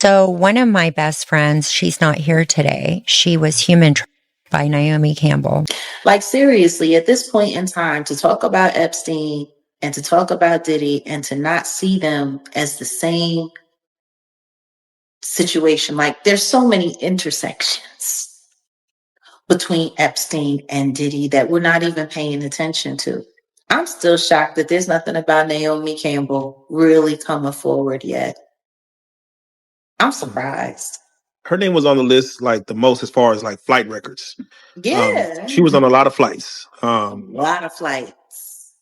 So one of my best friends, she's not here today. She was human trafficked by Naomi Campbell. Like, seriously, at this point in time, to talk about Epstein and to talk about Diddy and to not see them as the same situation, like, there's so many intersections between Epstein and Diddy that we're not even paying attention to. I'm still shocked that there's nothing about Naomi Campbell really coming forward yet. I'm surprised. Her name was on the list like the most as far as like flight records. Yeah. She was on a lot of flights. A lot of flights.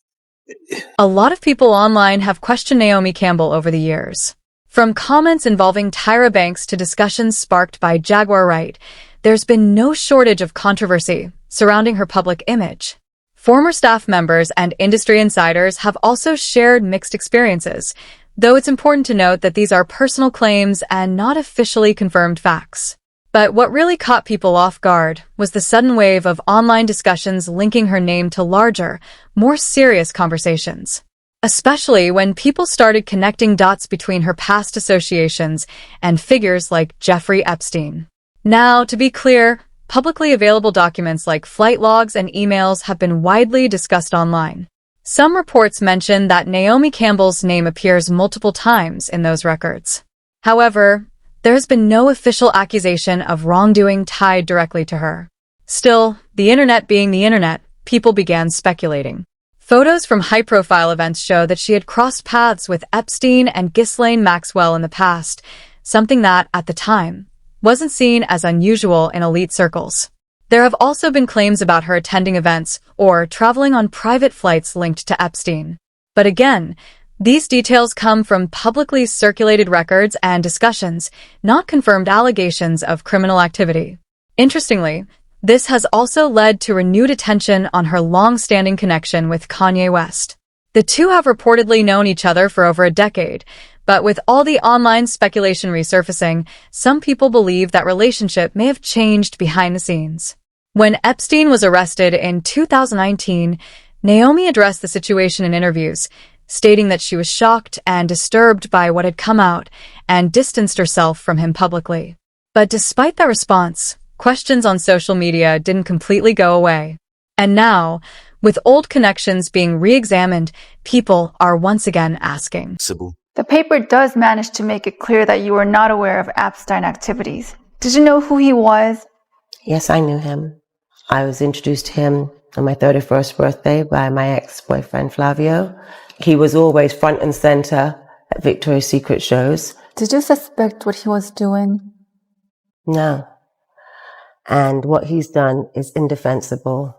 A lot of people online have questioned Naomi Campbell over the years. From comments involving Tyra Banks to discussions sparked by Jaguar Wright, there's been no shortage of controversy surrounding her public image. Former staff members and industry insiders have also shared mixed experiences, though it's important to note that these are personal claims and not officially confirmed facts. But what really caught people off guard was the sudden wave of online discussions linking her name to larger, more serious conversations. Especially when people started connecting dots between her past associations and figures like Jeffrey Epstein. Now, to be clear, publicly available documents like flight logs and emails have been widely discussed online. Some reports mention that Naomi Campbell's name appears multiple times in those records. However, there has been no official accusation of wrongdoing tied directly to her. Still, the internet being the internet, people began speculating. Photos from high-profile events show that she had crossed paths with Epstein and Ghislaine Maxwell in the past, something that, at the time, wasn't seen as unusual in elite circles. There have also been claims about her attending events or traveling on private flights linked to Epstein. But again, these details come from publicly circulated records and discussions, not confirmed allegations of criminal activity. Interestingly, this has also led to renewed attention on her long-standing connection with Kanye West. The two have reportedly known each other for over a decade, but with all the online speculation resurfacing, some people believe that relationship may have changed behind the scenes. When Epstein was arrested in 2019, Naomi addressed the situation in interviews, stating that she was shocked and disturbed by what had come out and distanced herself from him publicly. But despite that response, questions on social media didn't completely go away. And now, with old connections being re-examined, people are once again asking. The paper does manage to make it clear that you were not aware of Epstein activities. Did you know who he was? Yes, I knew him. I was introduced to him on my 31st birthday by my ex-boyfriend Flavio. He was always front and center at Victoria's Secret shows. Did you suspect what he was doing? No. And what he's done is indefensible.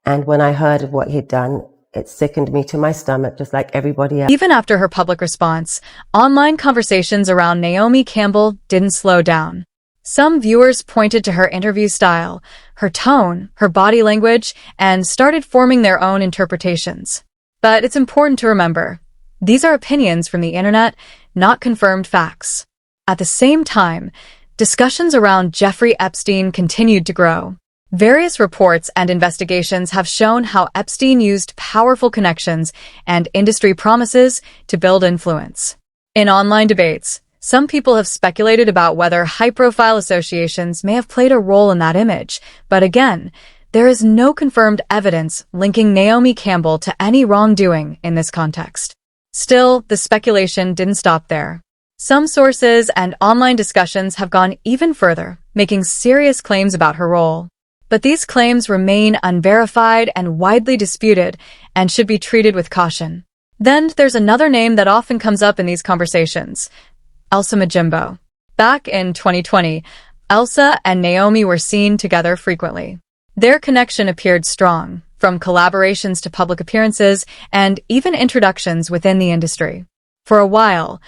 And when I heard of what he'd done, it sickened me to my stomach, just like everybody else. Even after her public response, online conversations around Naomi Campbell didn't slow down. Some viewers pointed to her interview style, her tone, her body language, and started forming their own interpretations. But it's important to remember, these are opinions from the internet, not confirmed facts. At the same time, discussions around Jeffrey Epstein continued to grow. Various reports and investigations have shown how Epstein used powerful connections and industry promises to build influence. In online debates, some people have speculated about whether high-profile associations may have played a role in that image, but again, there is no confirmed evidence linking Naomi Campbell to any wrongdoing in this context. Still, the speculation didn't stop there. Some sources and online discussions have gone even further, making serious claims about her role. But these claims remain unverified and widely disputed and should be treated with caution. Then there's another name that often comes up in these conversations, Elsa Majimbo. Back in 2020, Elsa and Naomi were seen together frequently. Their connection appeared strong, from collaborations to public appearances and even introductions within the industry. For a while,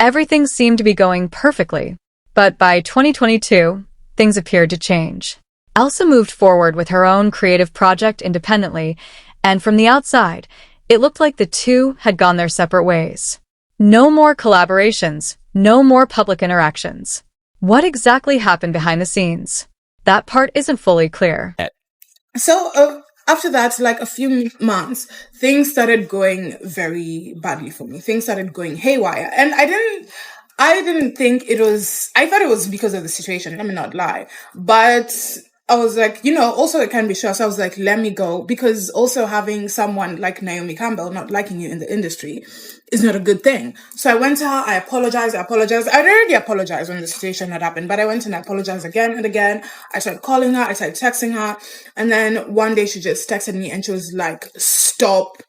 everything seemed to be going perfectly, but by 2022, things appeared to change. Elsa moved forward with her own creative project independently, and from the outside, it looked like the two had gone their separate ways. No more collaborations, no more public interactions. What exactly happened behind the scenes? That part isn't fully clear. So after that, like a few months, things started going very badly for me. Things started going haywire. And I didn't think it was, I thought it was because of the situation, let me not lie. But I was like, also it can be stress. I was like, let me go. Because also having someone like Naomi Campbell not liking you in the industry is not a good thing. So I went to her, I apologized. I'd already apologized when the situation had happened, but I went and I apologized again and again. I started calling her, I started texting her. And then one day she just texted me and she was like, stop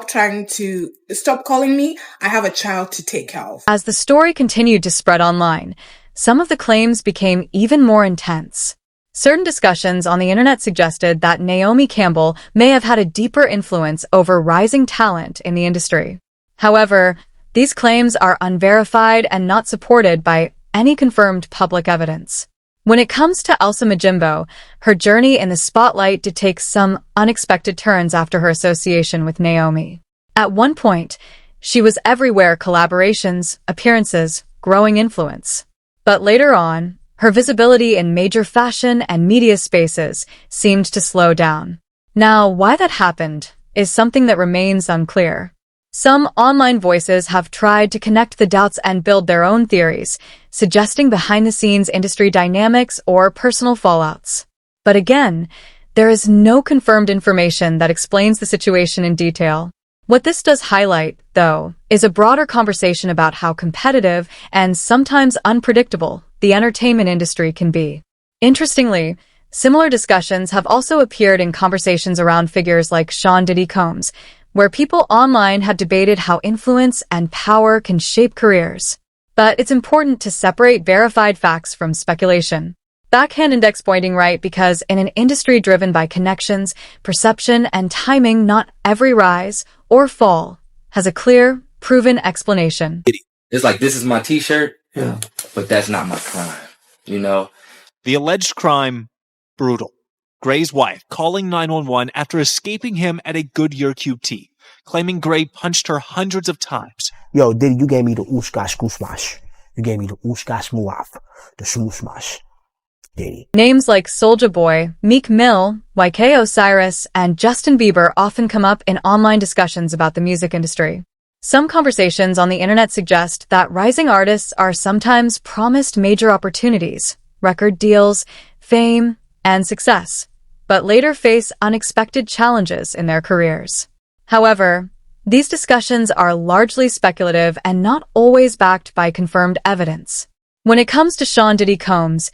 calling me. I have a child to take care of. As the story continued to spread online, some of the claims became even more intense. Certain discussions on the internet suggested that Naomi Campbell may have had a deeper influence over rising talent in the industry. However, these claims are unverified and not supported by any confirmed public evidence. When it comes to Elsa Majimbo, her journey in the spotlight did take some unexpected turns after her association with Naomi. At one point, she was everywhere: collaborations, appearances, growing influence. But later on, her visibility in major fashion and media spaces seemed to slow down. Now, why that happened is something that remains unclear. Some online voices have tried to connect the dots and build their own theories, suggesting behind-the-scenes industry dynamics or personal fallouts. But again, there is no confirmed information that explains the situation in detail. What this does highlight, though, is a broader conversation about how competitive and sometimes unpredictable the entertainment industry can be. Interestingly, similar discussions have also appeared in conversations around figures like Sean Diddy Combs, where people online have debated how influence and power can shape careers. But it's important to separate verified facts from speculation. Backhand index pointing right, because in an industry driven by connections, perception, and timing, not every rise or fall has a clear, proven explanation. It's like, this is my t-shirt, but that's not my crime, The alleged crime, brutal. Gray's wife calling 911 after escaping him at a Goodyear QT, claiming Gray punched her hundreds of times. Yo, Diddy, you gave me the ooshka smash. You gave me the ooshka smuaf, the smash. Diddy. Names like Soulja Boy, Meek Mill, YK Osiris, and Justin Bieber often come up in online discussions about the music industry. Some conversations on the internet suggest that rising artists are sometimes promised major opportunities, record deals, fame, and success, but later face unexpected challenges in their careers. However, these discussions are largely speculative and not always backed by confirmed evidence. When it comes to Sean Diddy Combs,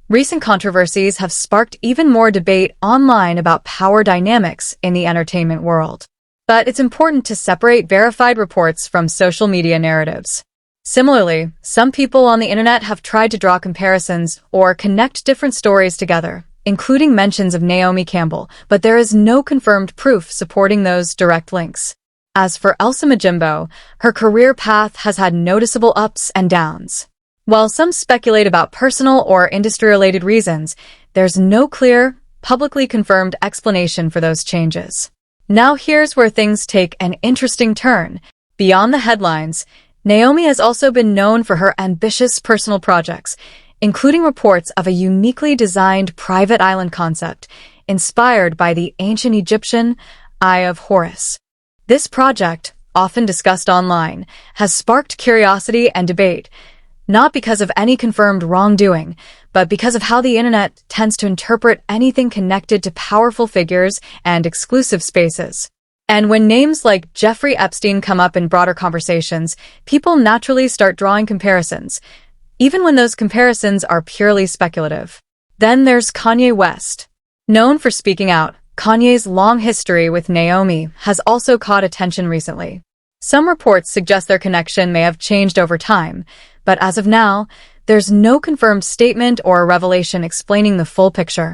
recent controversies have sparked even more debate online about power dynamics in the entertainment world. But it's important to separate verified reports from social media narratives. Similarly, some people on the internet have tried to draw comparisons or connect different stories together, including mentions of Naomi Campbell, but there is no confirmed proof supporting those direct links. As for Elsa Majimbo, her career path has had noticeable ups and downs. While some speculate about personal or industry-related reasons, there's no clear, publicly confirmed explanation for those changes. Now here's where things take an interesting turn. Beyond the headlines, Naomi has also been known for her ambitious personal projects, including reports of a uniquely designed private island concept inspired by the ancient Egyptian Eye of Horus. This project, often discussed online, has sparked curiosity and debate, not because of any confirmed wrongdoing, but because of how the internet tends to interpret anything connected to powerful figures and exclusive spaces. And when names like Jeffrey Epstein come up in broader conversations, people naturally start drawing comparisons, even when those comparisons are purely speculative. Then there's Kanye West. Known for speaking out, Kanye's long history with Naomi has also caught attention recently. Some reports suggest their connection may have changed over time, but as of now, there's no confirmed statement or revelation explaining the full picture.